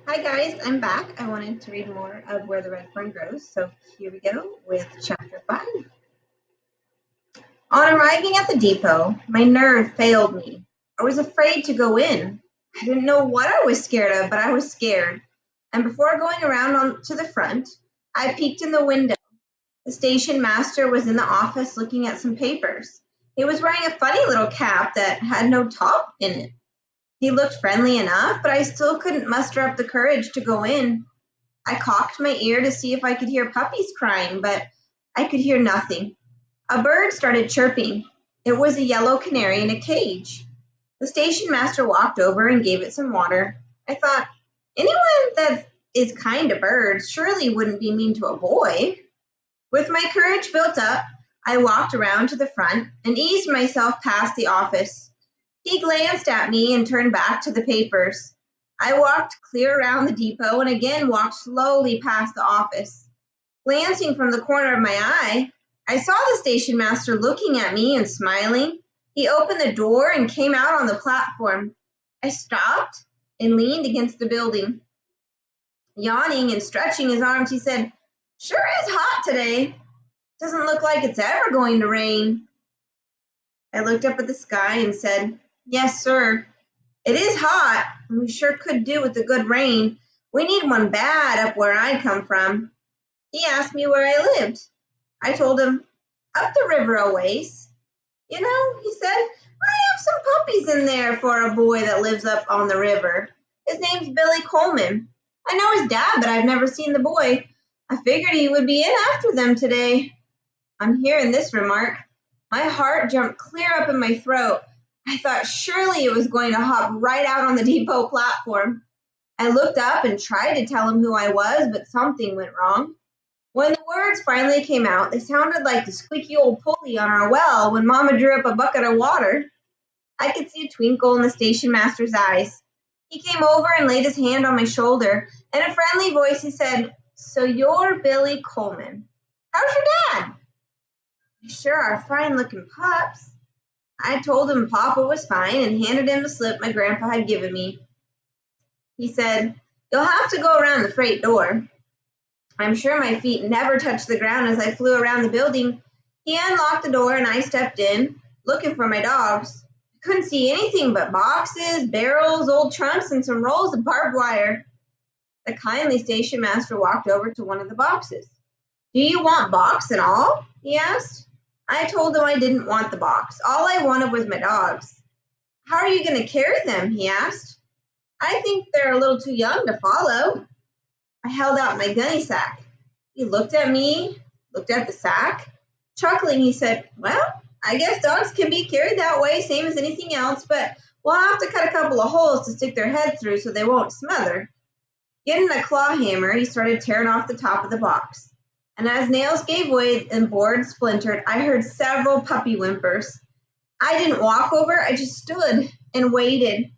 Hi guys, I'm back. I wanted to read more of Where the Red Fern Grows, so here we go with chapter 5. On arriving at the depot, my nerve failed me. I was afraid to go in. I didn't know what I was scared of, but I was scared. And before going around to the front, I peeked in the window. The station master was in the office looking at some papers. He was wearing a funny little cap that had no top in it. He looked friendly enough, but I still couldn't muster up the courage to go in. I cocked my ear to see if I could hear puppies crying, but I could hear nothing. A bird started chirping. It was a yellow canary in a cage. The station master walked over and gave it some water. I thought, anyone that is kind to birds surely wouldn't be mean to a boy. With my courage built up, I walked around to the front and eased myself past the office. He glanced at me and turned back to the papers. I walked clear around the depot and again walked slowly past the office. Glancing from the corner of my eye, I saw the station master looking at me and smiling. He opened the door and came out on the platform. I stopped and leaned against the building. Yawning and stretching his arms, he said, "Sure is hot today. Doesn't look like it's ever going to rain." I looked up at the sky and said, "Yes, sir. It is hot, and we sure could do with a good rain. We need one bad up where I come from." He asked me where I lived. I told him, "Up the river a ways." He said, "I have some puppies in there for a boy that lives up on the river. His name's Billy Coleman. I know his dad, but I've never seen the boy. I figured he would be in after them today." On hearing this remark, my heart jumped clear up in my throat. I thought surely it was going to hop right out on the depot platform. I looked up and tried to tell him who I was, but something went wrong. When the words finally came out, they sounded like the squeaky old pulley on our well when Mama drew up a bucket of water. I could see a twinkle in the station master's eyes. He came over and laid his hand on my shoulder. In a friendly voice, he said, "So you're Billy Coleman. How's your dad?" "They sure are fine-looking pups." I told him Papa was fine and handed him the slip my grandpa had given me. He said, "You'll have to go around the freight door." I'm sure my feet never touched the ground as I flew around the building. He unlocked the door and I stepped in, looking for my dogs. I couldn't see anything but boxes, barrels, old trunks, and some rolls of barbed wire. The kindly station master walked over to one of the boxes. "Do you want box and all?" he asked. I told him I didn't want the box. All I wanted was my dogs. "How are you going to carry them?" he asked. "I think they're a little too young to follow." I held out my gunny sack. He looked at me, looked at the sack. Chuckling, he said, "Well, I guess dogs can be carried that way, same as anything else, but we'll have to cut a couple of holes to stick their heads through so they won't smother." Getting a claw hammer, he started tearing off the top of the box. And as nails gave way and boards splintered, I heard several puppy whimpers. I didn't walk over, I just stood and waited.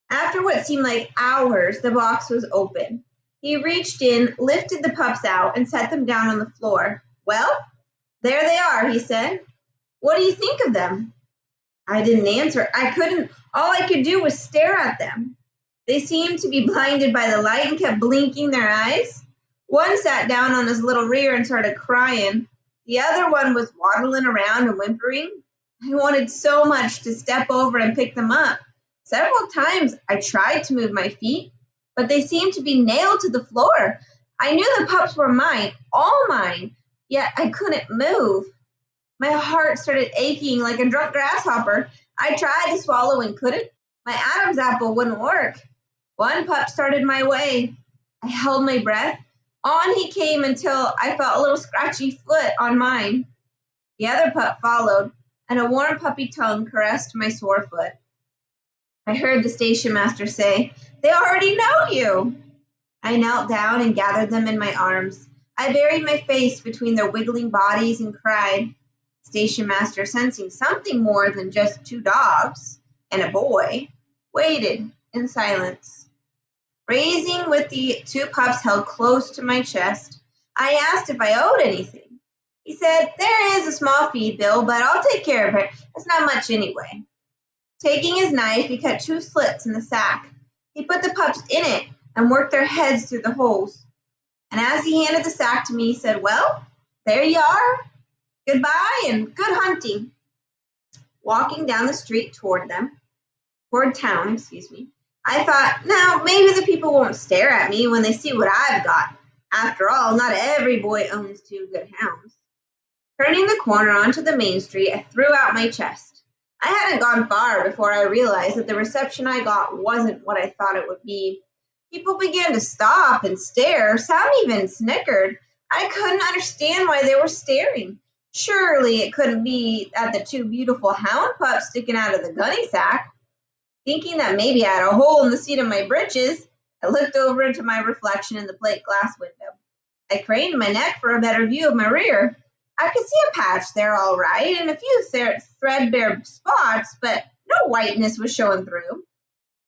After what seemed like hours, the box was open. He reached in, lifted the pups out, and set them down on the floor. "Well, there they are," he said. "What do you think of them?" I didn't answer. I couldn't. All I could do was stare at them. They seemed to be blinded by the light and kept blinking their eyes. One sat down on his little rear and started crying. The other one was waddling around and whimpering. I wanted so much to step over and pick them up. Several times I tried to move my feet, but they seemed to be nailed to the floor. I knew the pups were mine, all mine, yet I couldn't move. My heart started aching like a drunk grasshopper. I tried to swallow and couldn't. My Adam's apple wouldn't work. One pup started my way. I held my breath. On he came until I felt a little scratchy foot on mine. The other pup followed, and a warm puppy tongue caressed my sore foot. I heard the station master say, "They already know you." I knelt down and gathered them in my arms. I buried my face between their wiggling bodies and cried. Station master, sensing something more than just two dogs and a boy, waited in silence. Raising with the two pups held close to my chest, I asked if I owed anything. He said, "There is a small feed bill, but I'll take care of it. It's not much anyway." Taking his knife, he cut two slits in the sack. He put the pups in it and worked their heads through the holes. And as he handed the sack to me, he said, "Well, there you are. Goodbye and good hunting." Walking down the street toward town, I thought, now maybe the people won't stare at me when they see what I've got. After all, not every boy owns two good hounds. Turning the corner onto the main street, I threw out my chest. I hadn't gone far before I realized that the reception I got wasn't what I thought it would be. People began to stop and stare. Some even snickered. I couldn't understand why they were staring. Surely it couldn't be at the two beautiful hound pups sticking out of the gunny sack. Thinking that maybe I had a hole in the seat of my breeches, I looked over into my reflection in the plate glass window. I craned my neck for a better view of my rear. I could see a patch there all right and a few threadbare spots, but no whiteness was showing through.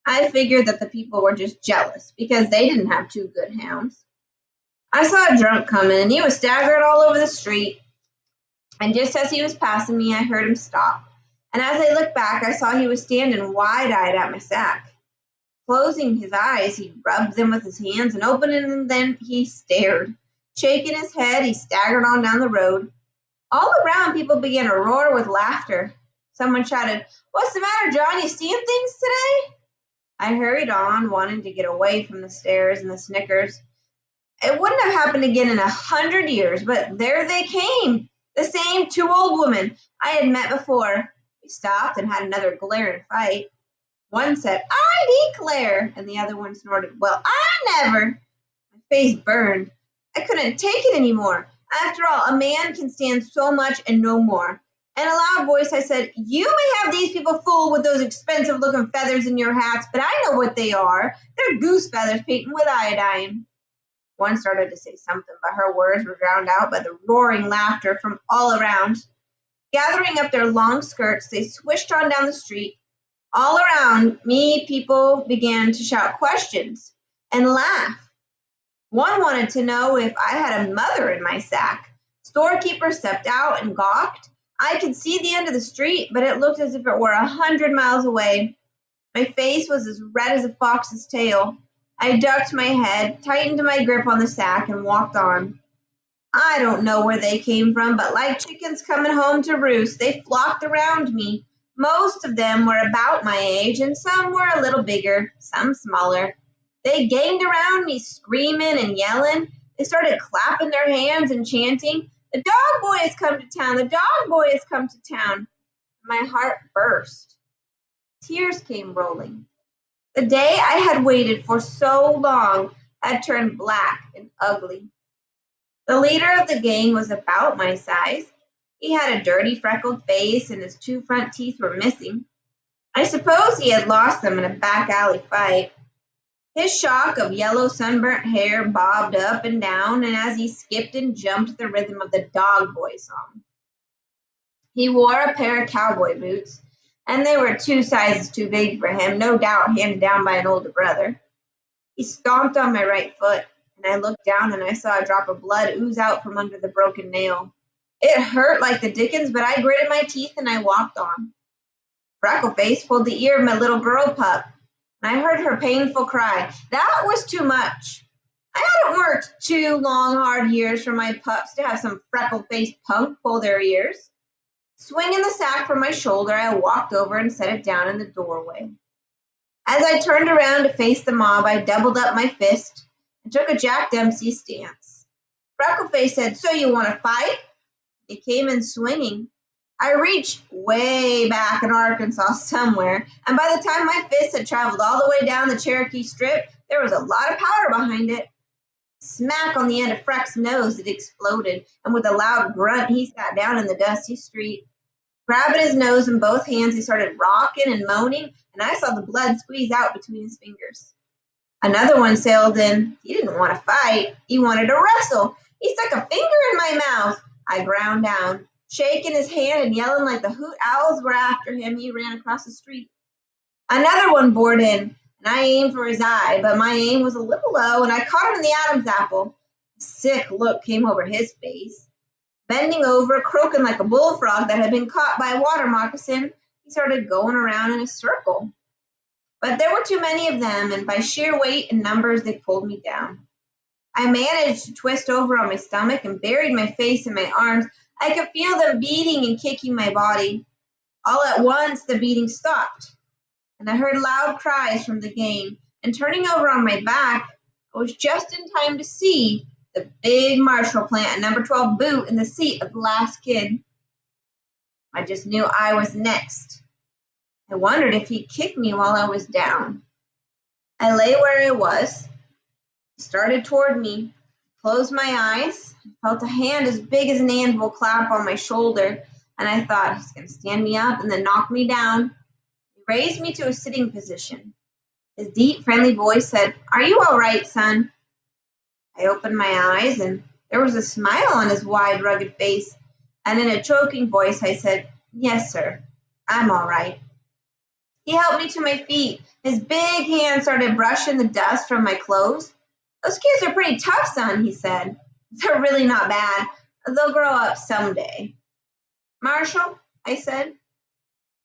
I figured that the people were just jealous because they didn't have two good hounds. I saw a drunk coming, and he was staggering all over the street. And just as he was passing me, I heard him stop. And as I looked back, I saw he was standing wide-eyed at my sack. Closing his eyes, he rubbed them with his hands and opening them, then he stared. Shaking his head, he staggered on down the road. All around, people began to roar with laughter. Someone shouted, "What's the matter, John? You seeing things today?" I hurried on, wanting to get away from the stares and the snickers. It wouldn't have happened again in 100 years, but there they came. The same two old women I had met before. We stopped and had another glaring fight. One said, "I declare," and the other one snorted, "Well, I never." My face burned. I couldn't take it anymore. After all, a man can stand so much and no more. In a loud voice, I said, "You may have these people fooled with those expensive-looking feathers in your hats, but I know what they are. They're goose feathers painted with iodine." One started to say something, but her words were drowned out by the roaring laughter from all around. Gathering up their long skirts, they swished on down the street. All around me, people began to shout questions and laugh. One wanted to know if I had a mother in my sack. Storekeeper stepped out and gawked. I could see the end of the street, but it looked as if it were 100 miles away. My face was as red as a fox's tail. I ducked my head, tightened my grip on the sack, and walked on. I don't know where they came from, but like chickens coming home to roost, they flocked around me. Most of them were about my age, and some were a little bigger, some smaller. They ganged around me, screaming and yelling. They started clapping their hands and chanting, "The dog boy has come to town! The dog boy has come to town!" My heart burst. Tears came rolling. The day I had waited for so long had turned black and ugly. The leader of the gang was about my size. He had a dirty, freckled face, and his two front teeth were missing. I suppose he had lost them in a back alley fight. His shock of yellow, sunburnt hair bobbed up and down, and as he skipped and jumped to the rhythm of the Dog Boy song. He wore a pair of cowboy boots, and they were 2 sizes too big for him, no doubt handed down by an older brother. He stomped on my right foot, and I looked down and I saw a drop of blood ooze out from under the broken nail. It hurt like the dickens, but I gritted my teeth and I walked on. Freckleface pulled the ear of my little girl pup, and I heard her painful cry. That was too much. I hadn't worked 2 long, hard years for my pups to have some freckle-faced punk pull their ears. Swinging the sack from my shoulder, I walked over and set it down in the doorway. As I turned around to face the mob, I doubled up my fist and took a Jack Dempsey stance. Freckleface said, "So you want to fight?" He came in swinging. I reached way back in Arkansas somewhere, and by the time my fist had traveled all the way down the Cherokee Strip, there was a lot of powder behind it. Smack on the end of Freck's nose, it exploded, and with a loud grunt, he sat down in the dusty street. Grabbing his nose in both hands, he started rocking and moaning, and I saw the blood squeeze out between his fingers. Another one sailed in. He didn't want to fight. He wanted to wrestle. He stuck a finger in my mouth. I ground down. Shaking his hand and yelling like the hoot owls were after him, he ran across the street. Another one bored in, and I aimed for his eye, but my aim was a little low, and I caught him in the Adam's apple. A sick look came over his face. Bending over, croaking like a bullfrog that had been caught by a water moccasin, he started going around in a circle. But there were too many of them, and by sheer weight and numbers, they pulled me down. I managed to twist over on my stomach and buried my face in my arms. I could feel them beating and kicking my body. All at once, the beating stopped, and I heard loud cries from the gang. And turning over on my back, I was just in time to see the big Marshall plant and number 12 boot in the seat of the last kid. I just knew I was next. I wondered if he'd kick me while I was down. I lay where I was. He started toward me. Closed my eyes. I felt a hand as big as an anvil clap on my shoulder, and I thought, he's going to stand me up and then knock me down. He raised me to a sitting position. His deep, friendly voice said, "Are you all right, son?" I opened my eyes, and there was a smile on his wide, rugged face, and in a choking voice I said, "Yes, sir, I'm all right." He helped me to my feet. His big hand started brushing the dust from my clothes. "Those kids are pretty tough, son," he said. "They're really not bad. They'll grow up someday." "Marshall," I said.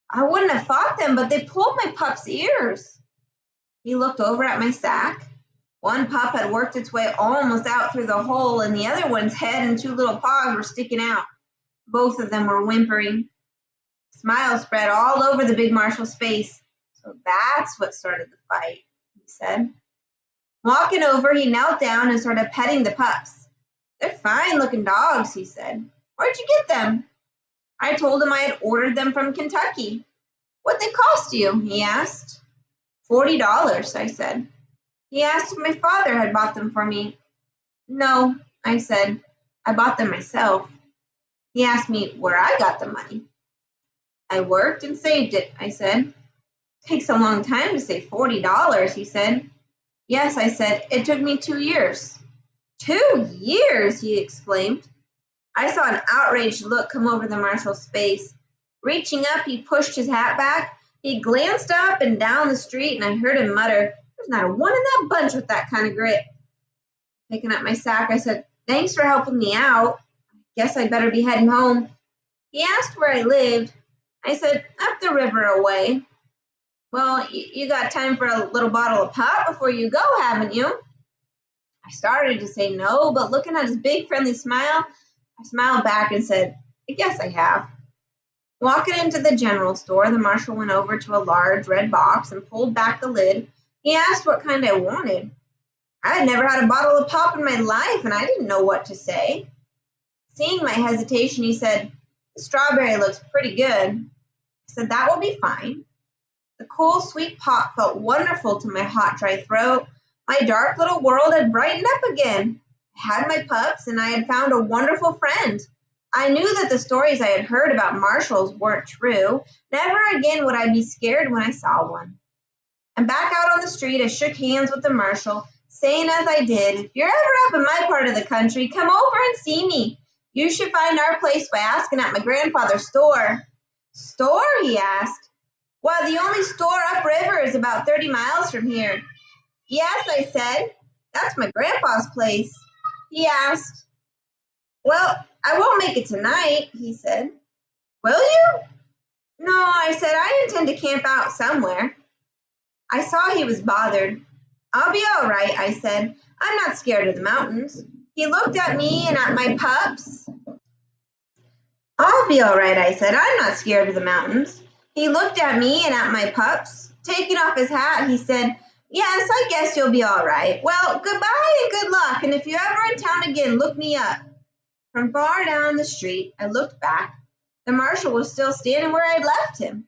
"I wouldn't have fought them, but they pulled my pup's ears." He looked over at my sack. One pup had worked its way almost out through the hole, and the other one's head and two little paws were sticking out. Both of them were whimpering. A smile spread all over the big Marshall's face. "So that's what started the fight," he said. Walking over, he knelt down and started petting the pups. "They're fine-looking dogs," he said. "Where'd you get them?" I told him I had ordered them from Kentucky. "What'd they cost you?" he asked. $40, I said. He asked if my father had bought them for me. "No," I said. "I bought them myself." He asked me where I got the money. "I worked and saved it," I said. "Takes a long time to save $40, he said. "Yes," I said. "It took me 2 years." 2 years, he exclaimed. I saw an outraged look come over the marshal's face. Reaching up, he pushed his hat back. He glanced up and down the street, and I heard him mutter, "There's not a one in that bunch with that kind of grit." Picking up my sack, I said, "Thanks for helping me out. Guess I'd better be heading home." He asked where I lived. I said, "Up the river a way." "Well, you got time for a little bottle of pop before you go, haven't you?" I started to say no, but looking at his big, friendly smile, I smiled back and said, "I guess I have." Walking into the general store, the marshal went over to a large red box and pulled back the lid. He asked what kind I wanted. I had never had a bottle of pop in my life, and I didn't know what to say. Seeing my hesitation, he said, "The strawberry looks pretty good." I said, "That will be fine." The cool, sweet pop felt wonderful to my hot, dry throat. My dark little world had brightened up again. I had my pups, and I had found a wonderful friend. I knew that the stories I had heard about marshals weren't true. Never again would I be scared when I saw one. And back out on the street, I shook hands with the marshal, saying as I did, "If you're ever up in my part of the country, come over and see me. You should find our place by asking at my grandfather's store." "Store?" he asked. "Why, the only store upriver is about 30 miles from here." "Yes," I said. "That's my grandpa's place." He asked, "Well, I won't make it tonight," he said. "Will you?" "No," I said. "I intend to camp out somewhere." I saw he was bothered. "I'll be all right," I said. "I'm not scared of the mountains." He looked at me and at my pups. "I'll be all right," I said. "I'm not scared of the mountains." He looked at me and at my pups. Taking off his hat, he said, "Yes, I guess you'll be all right. Well, goodbye and good luck, and if you're ever in town again, look me up." From far down the street, I looked back. The marshal was still standing where I'd left him.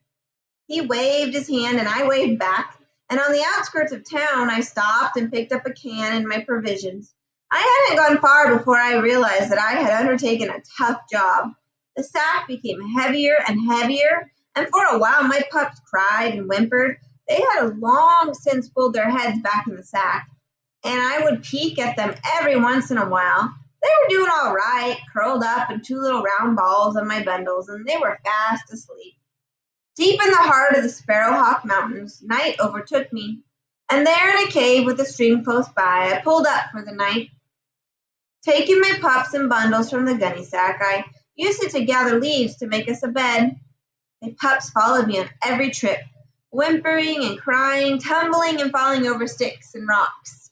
He waved his hand and I waved back, and on the outskirts of town, I stopped and picked up a can and my provisions. I hadn't gone far before I realized that I had undertaken a tough job. The sack became heavier and heavier, and for a while my pups cried and whimpered. They had long since pulled their heads back in the sack, and I would peek at them every once in a while. They were doing all right, curled up in two little round balls on my bundles, and they were fast asleep. Deep in the heart of the Sparrowhawk Mountains, night overtook me, and there in a cave with a stream close by, I pulled up for the night. Taking my pups and bundles from the gunny sack, I used it to gather leaves to make us a bed. My pups followed me on every trip. whimpering and crying, tumbling and falling over sticks and rocks.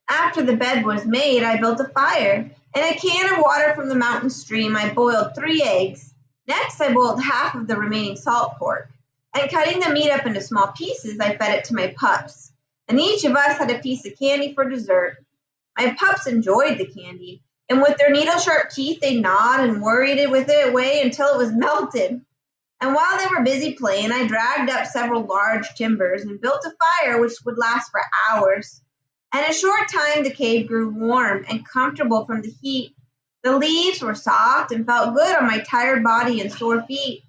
After the bed was made, I built a fire. In a can of water from the mountain stream, I boiled 3 eggs. Next, I boiled half of the remaining salt pork. And cutting the meat up into small pieces, I fed it to my pups. And each of us had a piece of candy for dessert. My pups enjoyed the candy, and with their needle-sharp teeth, they gnawed and worried it with it away until it was melted. And while they were busy playing, I dragged up several large timbers and built a fire which would last for hours. In a short time, the cave grew warm and comfortable from the heat. The leaves were soft and felt good on my tired body and sore feet.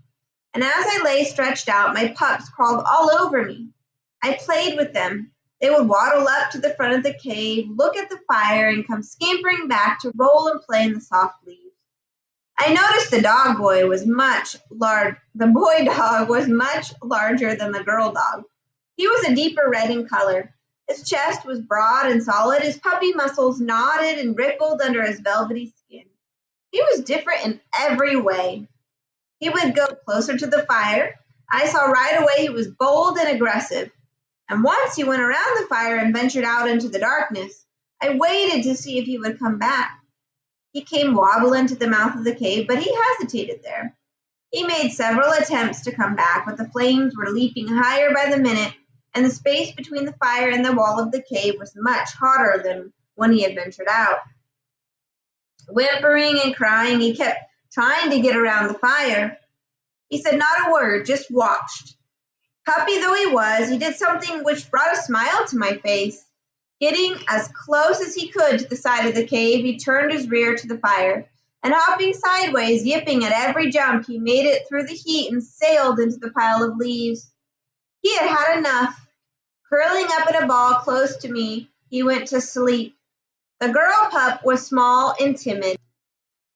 And as I lay stretched out, my pups crawled all over me. I played with them. They would waddle up to the front of the cave, look at the fire, and come scampering back to roll and play in the soft leaves. I noticed the boy dog was much larger than the girl dog. He was a deeper red in color. His chest was broad and solid. His puppy muscles nodded and rippled under his velvety skin. He was different in every way. He would go closer to the fire. I saw right away he was bold and aggressive. And once he went around the fire and ventured out into the darkness. I waited to see if he would come back. He came wobbling to the mouth of the cave, but he hesitated there. He made several attempts to come back, but the flames were leaping higher by the minute, and the space between the fire and the wall of the cave was much hotter than when he had ventured out. Whimpering and crying, he kept trying to get around the fire. He said not a word, just watched. Puppy though he was, he did something which brought a smile to my face. Getting as close as he could to the side of the cave, he turned his rear to the fire, and hopping sideways, yipping at every jump, he made it through the heat and sailed into the pile of leaves. He had had enough. Curling up in a ball close to me, he went to sleep. The girl pup was small and timid.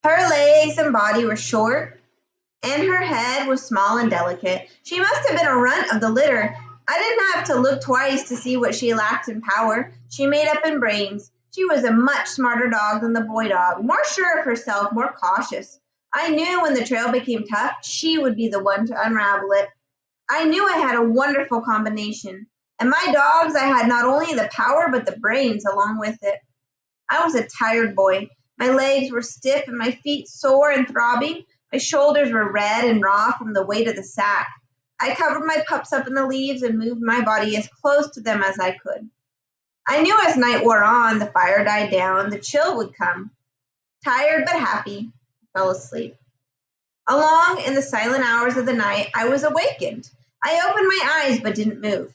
Her legs and body were short, and her head was small and delicate. She must have been a runt of the litter. I didn't have to look twice to see what she lacked in power. She made up in brains. She was a much smarter dog than the boy dog, more sure of herself, more cautious. I knew when the trail became tough, she would be the one to unravel it. I knew I had a wonderful combination. And my dogs, I had not only the power, but the brains along with it. I was a tired boy. My legs were stiff and my feet sore and throbbing. My shoulders were red and raw from the weight of the sack. I covered my pups up in the leaves and moved my body as close to them as I could. I knew as night wore on, the fire died down, the chill would come. Tired but happy, I fell asleep. Along in the silent hours of the night, I was awakened. I opened my eyes but didn't move.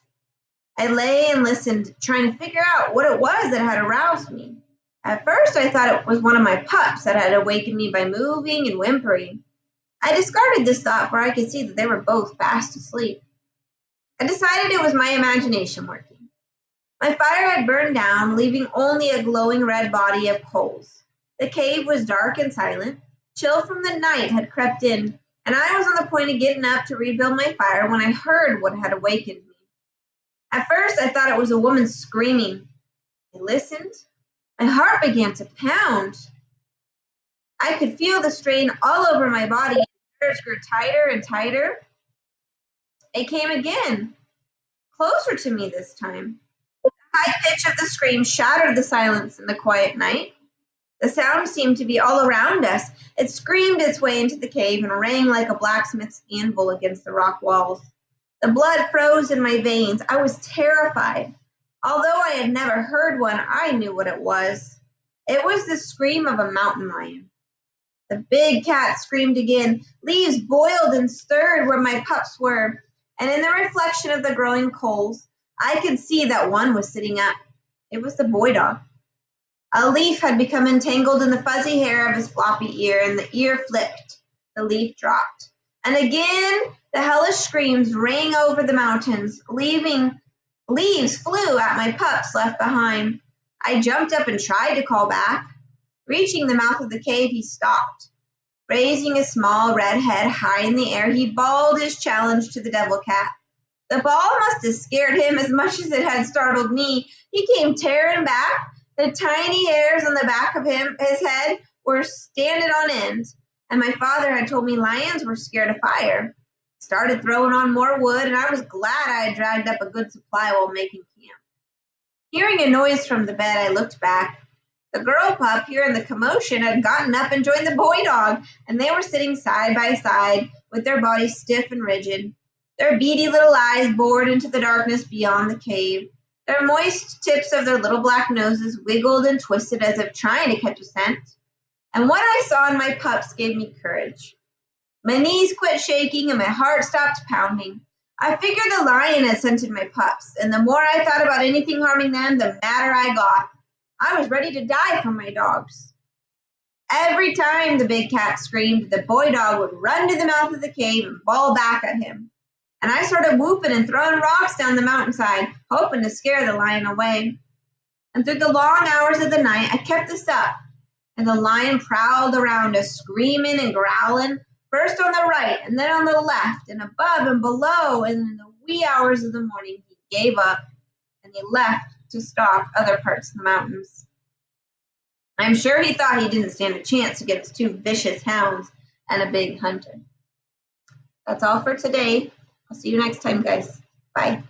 I lay and listened, trying to figure out what it was that had aroused me. At first, I thought it was one of my pups that had awakened me by moving and whimpering. I discarded this thought, for I could see that they were both fast asleep. I decided it was my imagination working. My fire had burned down, leaving only a glowing red body of coals. The cave was dark and silent. Chill from the night had crept in, and I was on the point of getting up to rebuild my fire when I heard what had awakened me. At first, I thought it was a woman screaming. I listened. My heart began to pound. I could feel the strain all over my body. The nerves grew tighter and tighter. It came again, closer to me this time. The high pitch of the scream shattered the silence in the quiet night. The sound seemed to be all around us. It screamed its way into the cave and rang like a blacksmith's anvil against the rock walls. The blood froze in my veins. I was terrified. Although I had never heard one, I knew what it was. It was the scream of a mountain lion. The big cat screamed again. Leaves boiled and stirred where my pups were, and in the reflection of the growing coals, I could see that one was sitting up. It was the boy dog. A leaf had become entangled in the fuzzy hair of his floppy ear, and the ear flipped. The leaf dropped. And again, the hellish screams rang over the mountains, leaves flew at my pups left behind. I jumped up and tried to call back. Reaching the mouth of the cave, he stopped. Raising his small red head high in the air, he bawled his challenge to the devil cat. The ball must have scared him as much as it had startled me. He came tearing back. The tiny hairs on the back of his head were standing on end, and my father had told me lions were scared of fire. Started throwing on more wood, and I was glad I had dragged up a good supply while making camp. Hearing a noise from the bed, I looked back. The girl pup, hearing the commotion, had gotten up and joined the boy dog, and they were sitting side by side with their bodies stiff and rigid, their beady little eyes bored into the darkness beyond the cave. Their moist tips of their little black noses wiggled and twisted as if trying to catch a scent. And what I saw in my pups gave me courage. My knees quit shaking and my heart stopped pounding. I figured the lion had scented my pups, and the more I thought about anything harming them, the madder I got. I was ready to die for my dogs. Every time the big cat screamed, the boy dog would run to the mouth of the cave and bawl back at him. And I started whooping and throwing rocks down the mountainside, hoping to scare the lion away. And through the long hours of the night, I kept this up, and the lion prowled around us, screaming and growling, first on the right and then on the left, and above and below, and in the wee hours of the morning he gave up, and he left to stalk other parts of the mountains. I'm sure he thought he didn't stand a chance against two vicious hounds and a big hunter. That's all for today. I'll see you next time, guys. Bye.